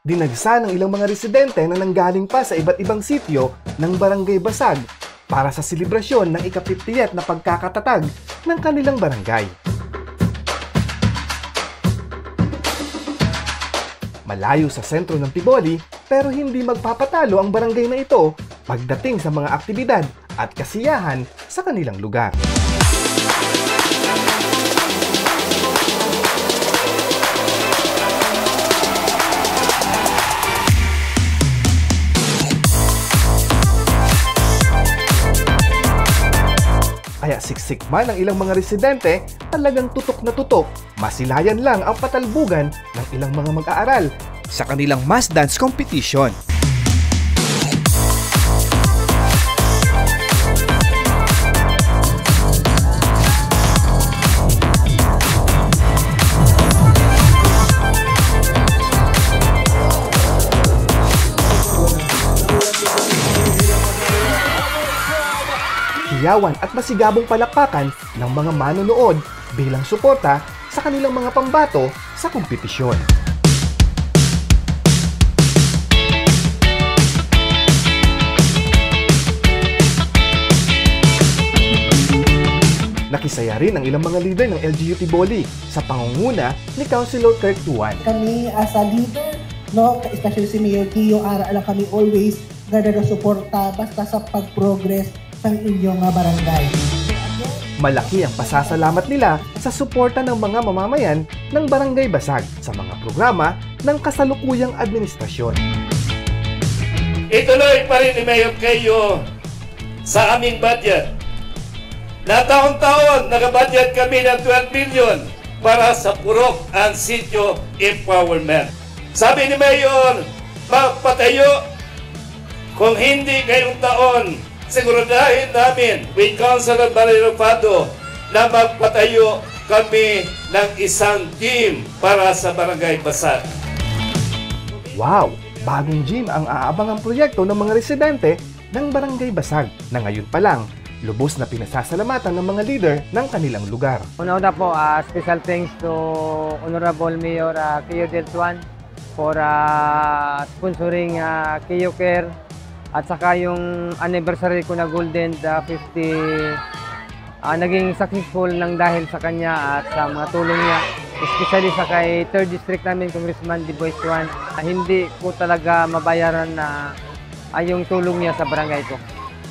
Dinagsa ng ilang mga residente na nanggaling pa sa iba't ibang sityo ng Barangay Basag para sa selebrasyon ng ika-50th na pagkakatatag ng kanilang barangay. Malayo sa sentro ng Tiboli pero hindi magpapatalo ang barangay na ito pagdating sa mga aktibidad at kasiyahan sa kanilang lugar. Kaya siksik man ang ilang mga residente, talagang tutok na tutok, masilayan lang ang patalbugan ng ilang mga mag-aaral sa kanilang mass dance competition. Hiyawan at masigabong palakpakan ng mga manonood bilang suporta sa kanilang mga pambato sa kompetisyon. Nakisaya rin ang ilang mga leader ng LGU Tiboli sa pangunguna ni Councilor Kirk Tuan. Kami as a leader, no, especially si Mayor Kio Ara, lang kami always ganda na suporta basta sa pag-progress ng inyong barangay. Malaki ang pasasalamat nila sa suporta ng mga mamamayan ng Barangay Basag sa mga programa ng kasalukuyang administrasyon. Ituloy pa rin ni Mayor Kio sa aming budget. Na taon-taon nag-budget kami ng 12 million para sa Purok and Sitio Empowerment. Sabi ni Mayor, magpatayo kung hindi ngayong taon, siguraduhin namin with Councilor Valerio Fado na magpatayo kami ng isang gym para sa Barangay Basag. Wow! Bagong gym ang aabangang proyekto ng mga residente ng Barangay Basag na ngayon pa lang lubos na pinasasalamatan ng mga leader ng kanilang lugar. Una-una po, special thanks to Honorable Mayor Kio Del Tuan for sponsoring Kio Care. At saka yung anniversary ko na Golden 50, naging successful ng dahil sa kanya at sa mga tulong niya. Especially sa kay 3rd District namin, Congressman De Bois Juan. Hindi ko talaga mabayaran na yung tulong niya sa barangay ko.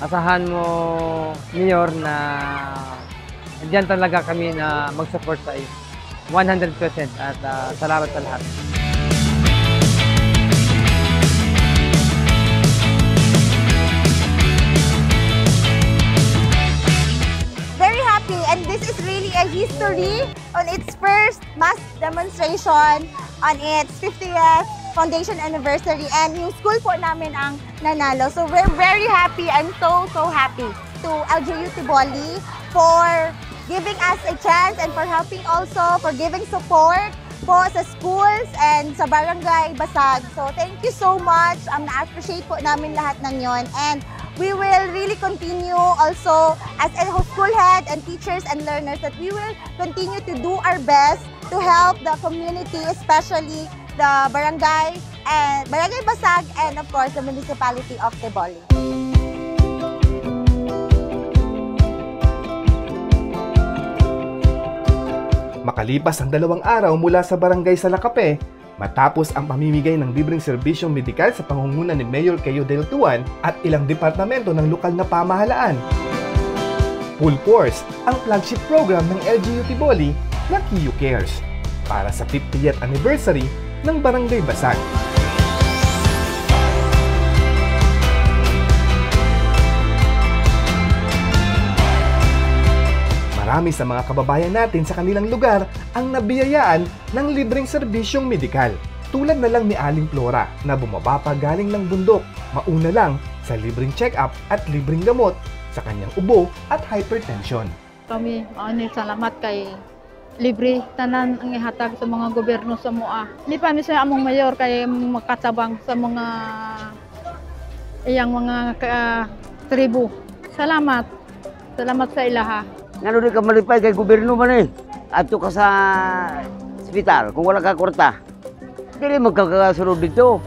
Asahan mo, Mayor, na diyan talaga kami na mag-support sa iyo. 100% at salamat sa lahat. And this is really a history on its first mass demonstration on its 50th foundation anniversary, and yung school po namin ang nanalo. So we're very happy. I'm so happy to LGU Tiboli for giving us a chance and for helping also for giving support po sa schools and sa Barangay Basag. So thank you so much. Na-appreciate po namin lahat ng yon, and we will really continue also as a school head and teachers and learners that we will continue to do our best to help the community, especially the barangay and Barangay Basag, and of course the municipality of Tiboli. Makalipas ang 2 araw mula sa barangay Salakape, matapos ang pamimigay ng libreng serbisyong medikal sa pangunguna ni Mayor Kio Del Tuan at ilang departamento ng lokal na pamahalaan, full force ang flagship program ng LGU Tiboli na Kio Cares para sa 50th anniversary ng Barangay Basag. Marami sa mga kababayan natin sa kanilang lugar ang nabiyayaan ng libreng serbisyong medikal. Tulad na lang ni Aling Flora na bumaba pa galing ng bundok, mauna lang sa libreng check-up at libreng gamot sa kanyang ubo at hypertension. Kami salamat kay libre tanan ang ihatag sa mga gobyerno sa MOA. Ni pa mi sa among mayor kay makatabang sa mga iyang mga tribu. Salamat. Salamat sa ilaha. Ngano di ka malipay kay gobyerno man eh. Adto ka sa ospital kung wala ka kwarta. dili magkakasunod dito.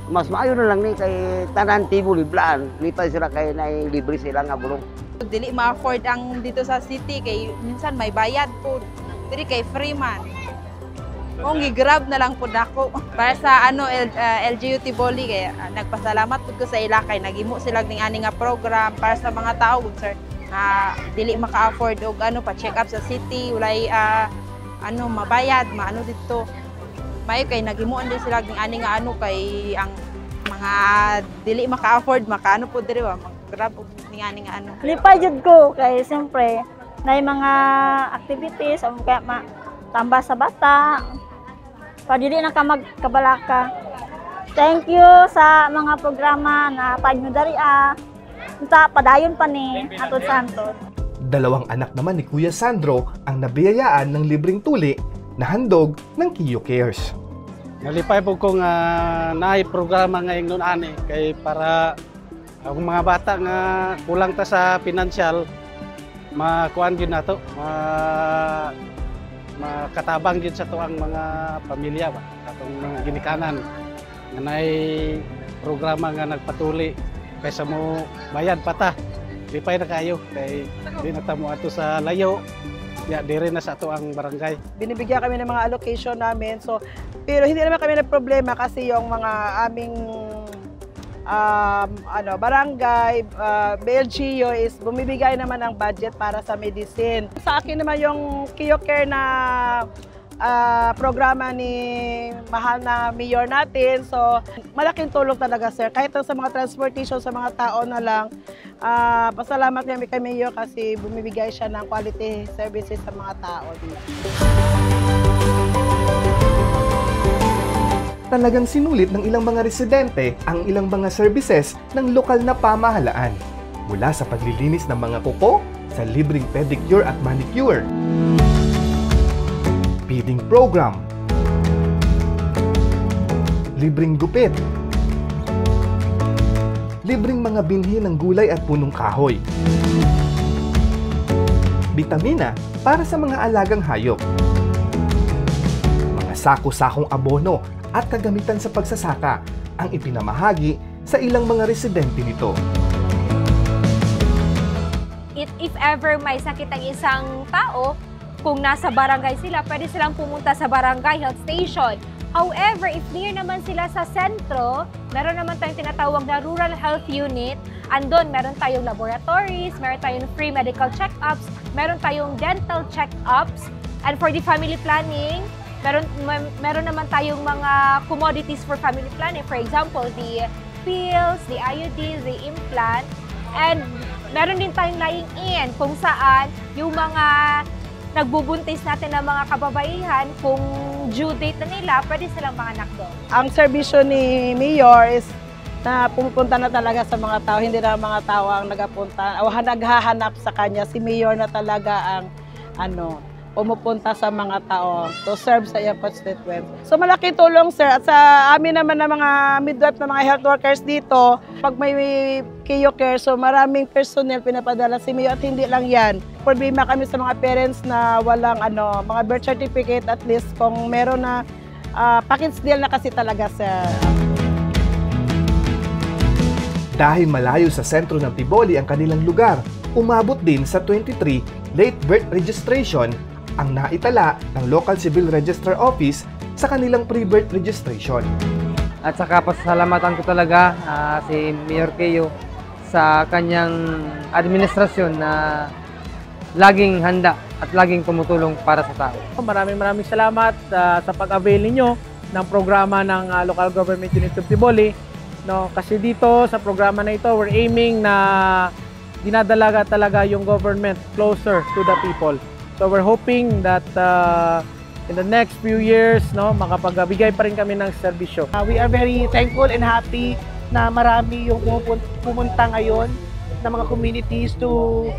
Mas maayo na lang ni kay tanan tibo liblaan. Lipay sila kay nay libre sila nga bulong. Dili ma-afford ang dito sa city kay minsan may bayad po. Dili kay free man. Kung gi-grab na lang po nako. Para sa LGU Tiboli kay nagpasalamat pud ko sa ila kay nagimo sila ning ani nga program para sa mga tao sir na dili maka-afford og pa check up sa city, walay mabayad, maano dito. May kay nagimuon din sila ng ani nga kay ang mga dili maka-afford makaano po diri mag-grab og ning ani nga Lipay jud ko kay siyempre nay mga activities o kaya tamba sa bata. Pa dili na ka magkabalaka. Thank you sa mga programa na pagno dari unta padayon pa ni atod sa hantod. 2 anak naman ni Kuya Sandro ang nabiyayaan ng libreng tuli na handog ng Kiyo Cares. Nalipay po kong naay programa ngayong noon ani kay para ang mga bata nga kulang ta sa financial makuan gyud nato makatabang gyud sa tuang mga pamilya ba katong mga ginikanan nga naay programa nga nagpatuli kaysa mo bayad pa ta. Lipay na kayo kay di na ta mo ato sa layo. Ya, dire na sa ato ang barangay. Binibigyan kami ng mga allocation namin. So, pero hindi naman kami nagproblema kasi yung mga aming barangay, BLGU is bumibigay naman ng budget para sa medicine. Sa akin naman yung Kiyo Care na programa ni mahal na mayor natin. So, malaking tulong talaga sir. Kahit sa mga transportation sa mga tao na lang, pasalamat kami kay Mayor kasi bumibigay siya ng quality services sa mga tao dito. Talagang sinulit ng ilang mga residente ang ilang mga services ng lokal na pamahalaan. Mula sa paglilinis ng mga kuko, sa libreng pedicure at manicure, feeding program, libreng gupit, libreng mga binhi ng gulay at punong kahoy, bitamina para sa mga alagang hayop, mga sako-sakong abono at kagamitan sa pagsasaka ang ipinamahagi sa ilang mga residente nito. If ever may sakit ang isang tao, kung nasa barangay sila, pwede silang pumunta sa barangay health station. However, if near naman sila sa sentro, meron naman tayong tinatawag na rural health unit. Andon, meron tayong laboratories, meron tayong free medical check-ups, meron tayong dental check-ups. And for the family planning, meron naman tayong mga commodities for family planning. For example, the pills, the IUDs, the implant. And meron din tayong lying-in kung saan yung mga nagbubuntis natin ng mga kababaihan, kung due date na nila, pwede silang manganak doon. Ang serbisyo ni Mayor is na pumupunta na talaga sa mga tao, hindi na mga tao ang nagapunta o naghahanap sa kanya. Si Mayor na talaga ang pumupunta sa mga tao to serve sa iyong constituent. So malaki tulong sir. At sa amin naman na mga midwife na mga health workers dito, pag may Kiyo Care, so maraming personnel pinapadala si Mayor at hindi lang yan. Problema kami sa mga parents na walang mga birth certificate, at least kung meron na package deal na kasi talaga sir. Dahil malayo sa sentro ng Tiboli ang kanilang lugar, umabot din sa 23 late birth registration ang naitala ng Local Civil Register Office sa kanilang pre-birth registration. At saka pasasalamatan ko talaga si Mayor Kiyo sa kanyang administrasyon na laging handa at laging tumutulong para sa tao. Maraming salamat sa pag-avail ninyo ng programa ng Local Government Unit of Tiboli. Kasi dito sa programa na ito, we're aiming na dinadalaga talaga yung government closer to the people. So we're hoping that in the next few years, makapagbigay pa rin kami ng serbisyo. We are very thankful and happy na marami yung pumunta ngayon ng mga communities to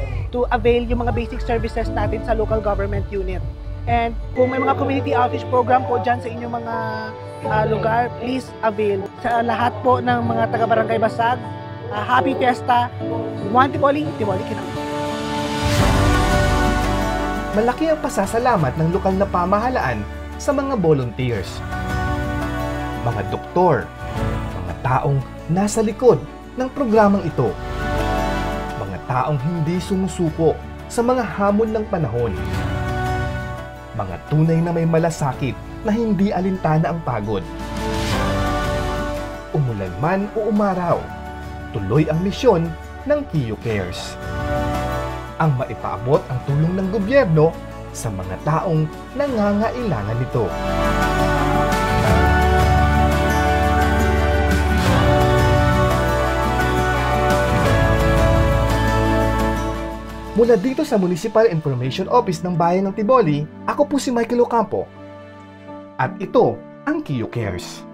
avail yung mga basic services natin sa local government unit. And kung may mga community outreach program po dyan sa inyong mga lugar, please avail. Sa lahat po ng mga taga-barangay Basag, Happy Fiesta, One Tiboli, Tiboli Kinang. Malaki ang pasasalamat ng lokal na pamahalaan sa mga volunteers. mga doktor, mga taong nasa likod ng programang ito, mga taong hindi sumusuko sa mga hamon ng panahon, mga tunay na may malasakit na hindi alintana ang pagod. Umulan man o umaraw, tuloy ang misyon ng KIO Cares. Ang maipaabot ang tulong ng gobyerno sa mga taong nangangailangan nito. Mula dito sa Municipal Information Office ng Bayan ng Tiboli, ako po si Michael Ocampo. At ito ang KIO Cares.